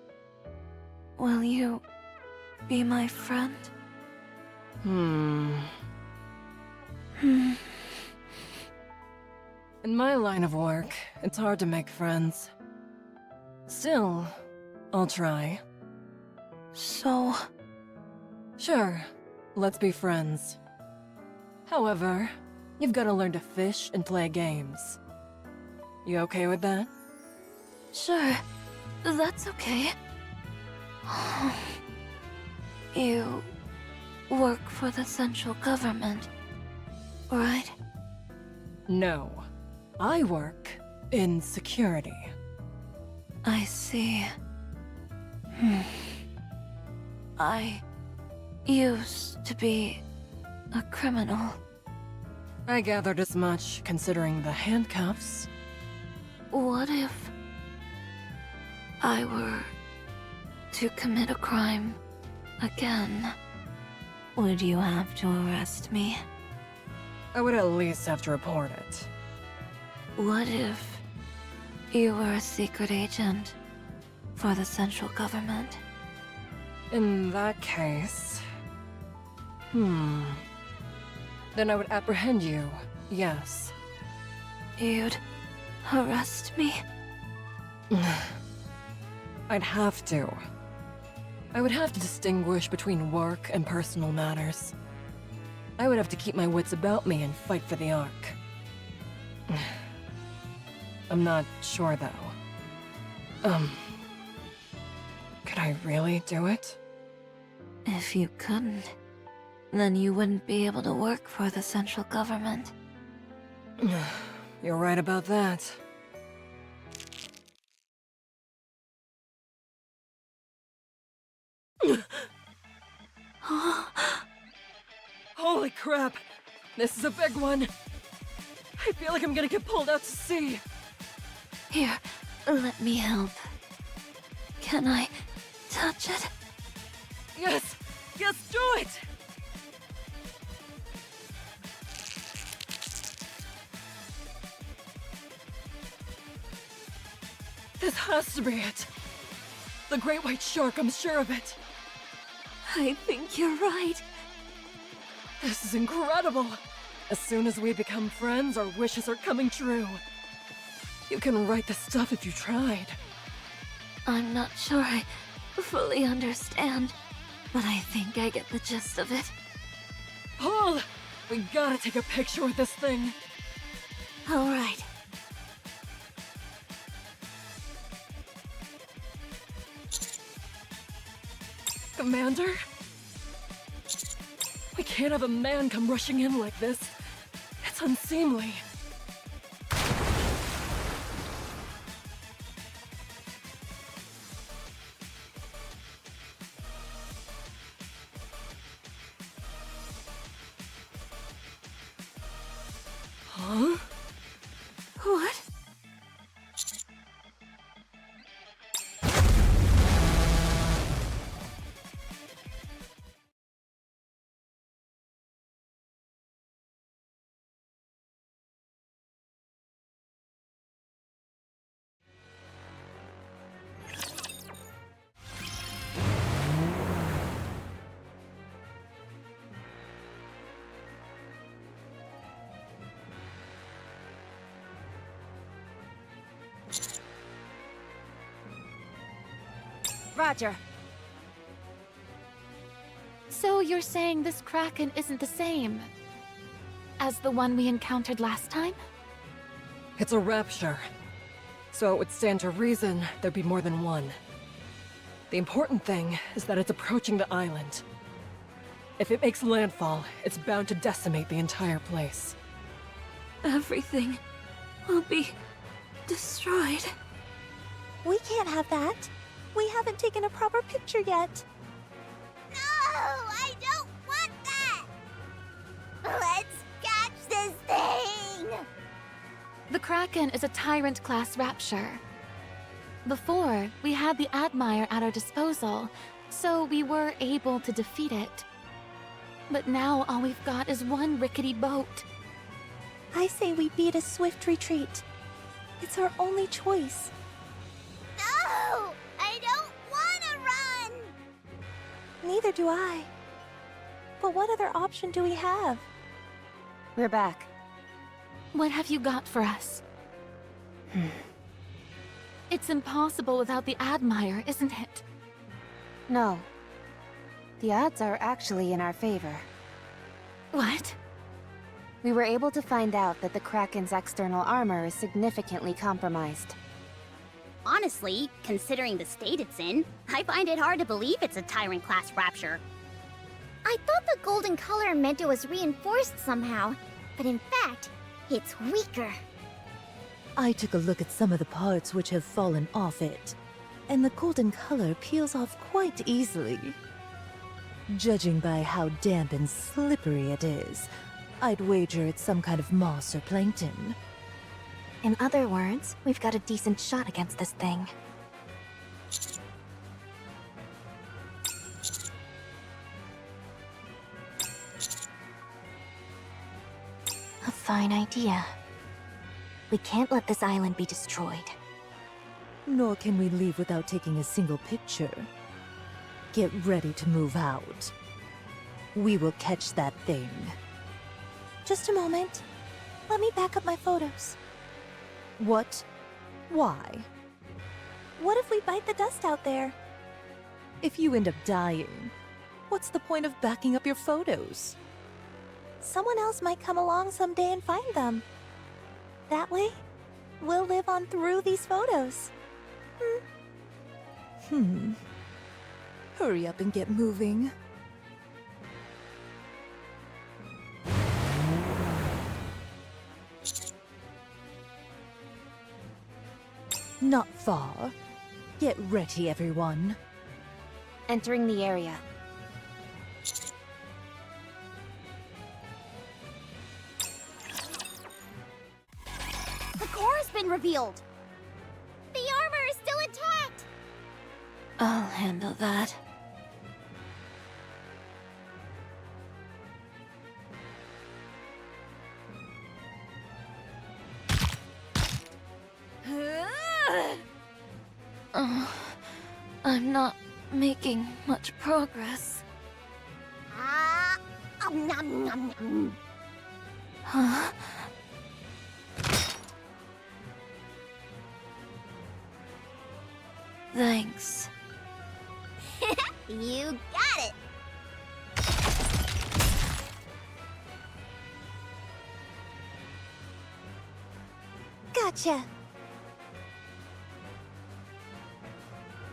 will you be my friend? In my line of work, it's hard to make friends. Still, I'll try. So, Sure, let's be friends. However, you've got to learn to fish and play games. You okay with that? sure, that's okay. You work for the central government, right? No. I work in security. I see. I used to be a criminal. I gathered as much, considering the handcuffs. What if I were to commit a crime again? Would you have to arrest me? I would at least have to report it. What if you were a secret agent for the central government? In that case... Then I would apprehend you, yes. You'd arrest me? I'd have to. I would have to distinguish between work and personal matters. I would have to keep my wits about me and fight for the Ark. I'm not sure, though. Could I really do it? If you couldn't, then you wouldn't be able to work for the central government. You're right about that. Holy crap! This is a big one! I feel like I'm gonna get pulled out to sea! Here, let me help. Can I touch it? Yes! Yes, do it! This has to be it. The great white shark, I'm sure of it. I think you're right. This is incredible. As soon as we become friends, our wishes are coming true. You can write the stuff if you tried. I'm not sure I fully understand, but I think I get the gist of it. Paul! We gotta take a picture with this thing. All right. Commander? We can't have a man come rushing in like this. It's unseemly. Huh? What? Roger. So you're saying this Kraken isn't the same as the one we encountered last time? It's a rapture. So it would stand to reason there'd be more than one. The important thing is that it's approaching the island. If it makes landfall, it's bound to decimate the entire place. Everything will be destroyed. We can't have that. We haven't taken a proper picture yet. No, I don't want that! Let's catch this thing! The Kraken is a Tyrant-class rapture. Before, we had the Admire at our disposal, so we were able to defeat it. But now all we've got is one rickety boat. I say we beat a swift retreat. It's our only choice. No! I don't want to run! Neither do I. But what other option do we have? We're back. What have you got for us? It's impossible without the Admire, isn't it? No. The odds are actually in our favor. What? We were able to find out that the Kraken's external armor is significantly compromised. Honestly, considering the state it's in, I find it hard to believe it's a Tyrant-class rapture. I thought the golden color meant it was reinforced somehow, but in fact, it's weaker. I took a look at some of the parts which have fallen off it, and the golden color peels off quite easily. Judging by how damp and slippery it is, I'd wager it's some kind of moss or plankton. In other words, we've got a decent shot against this thing. A fine idea. We can't let this island be destroyed. Nor can we leave without taking a single picture. Get ready to move out. We will catch that thing. Just a moment. Let me back up my photos. What? Why? What if we bite the dust out there? If you end up dying, what's the point of backing up your photos? Someone else might come along someday and find them. That way, we'll live on through these photos. Hurry up and get moving. Not far. Get ready, everyone. Entering the area. The core has been revealed! The armor is still intact! I'll handle that. I'm not making much progress. Nom nom nom. Huh? Thanks. You got it. Gotcha.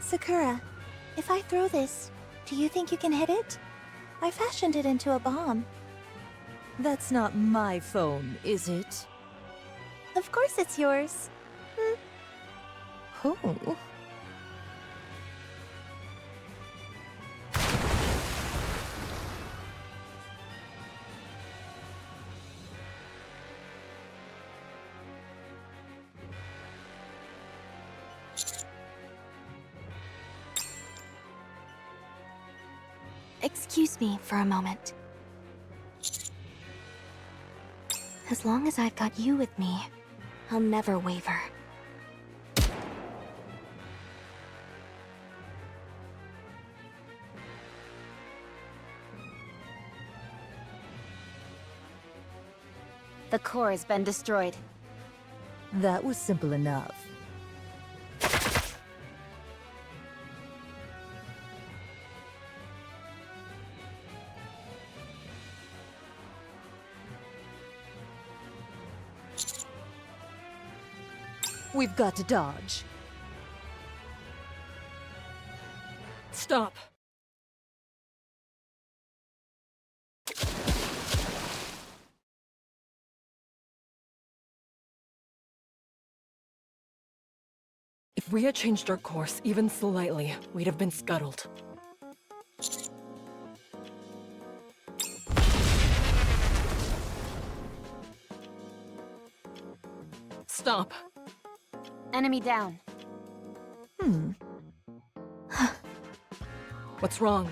Sakura, if I throw this, do you think you can hit it? I fashioned it into a bomb. That's not my phone, is it? Of course it's yours. Oh. Excuse me for a moment. As long as I've got you with me, I'll never waver. The core has been destroyed. That was simple enough. We've got to dodge. Stop! If we had changed our course even slightly, we'd have been scuttled. Stop! Enemy down. What's wrong?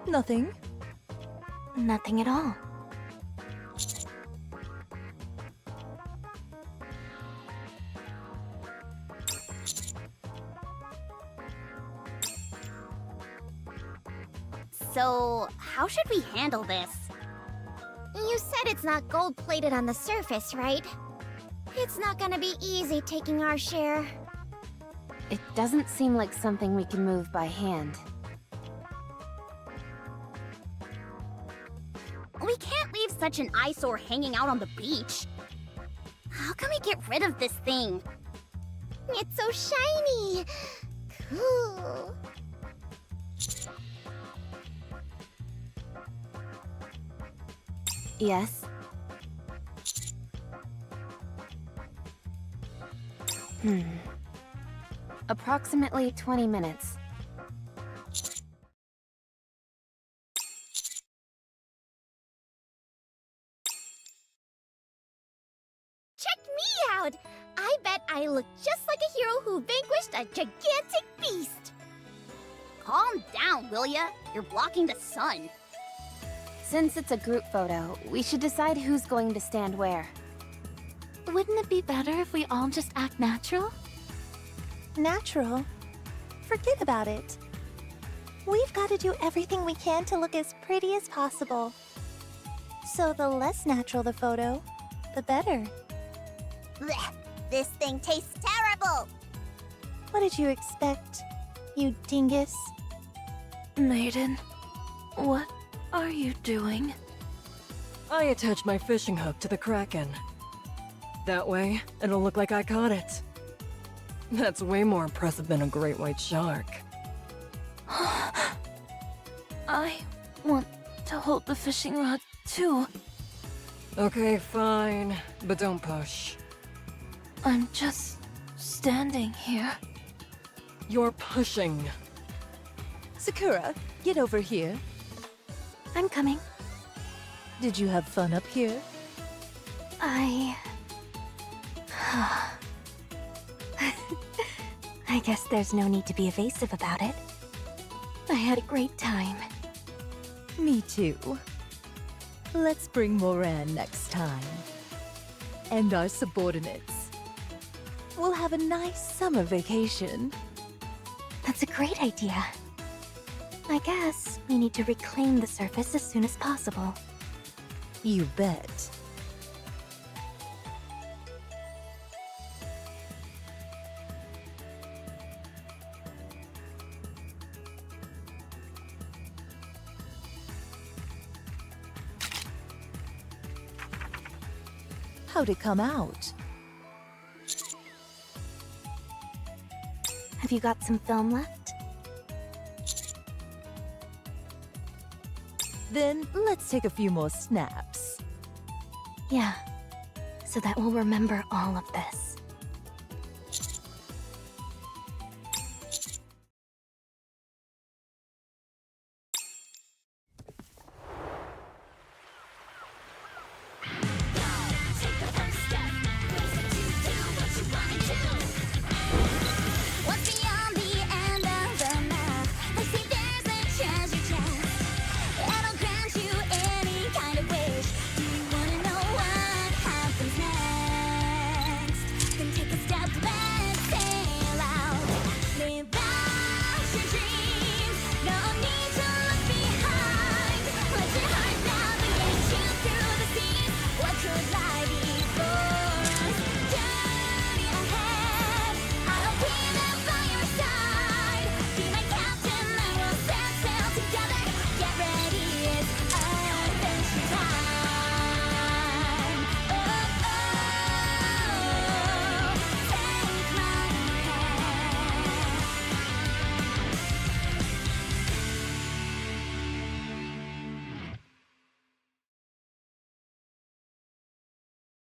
Nothing. Nothing at all. So, how should we handle this? You said it's not gold-plated on the surface, right? It's not gonna be easy taking our share. It doesn't seem like something we can move by hand. We can't leave such an eyesore hanging out on the beach. How can we get rid of this thing? It's so shiny. Cool. Yes? Approximately 20 minutes. Check me out! I bet I look just like a hero who vanquished a gigantic beast! Calm down, will ya? You're blocking the sun. Since it's a group photo, we should decide who's going to stand where. Wouldn't it be better if we all just act natural? Natural? Forget about it. We've got to do everything we can to look as pretty as possible. So the less natural the photo, the better. Blech! This thing tastes terrible! What did you expect, you dingus? Maiden, what are you doing? I attached my fishing hook to the Kraken. That way, it'll look like I caught it. That's way more impressive than a great white shark. I want to hold the fishing rod too. Okay, fine, but don't push. I'm just standing here. You're pushing. Sakura, get over here. I'm coming. Did you have fun up here? I guess there's no need to be evasive about it. I had a great time. Me too. Let's bring Moran next time. And our subordinates. we'll have a nice summer vacation. That's a great idea. I guess we need to reclaim the surface as soon as possible. You bet. How'd it come out? Have you got some film left? Then let's take a few more snaps. Yeah, so that we'll remember all of this.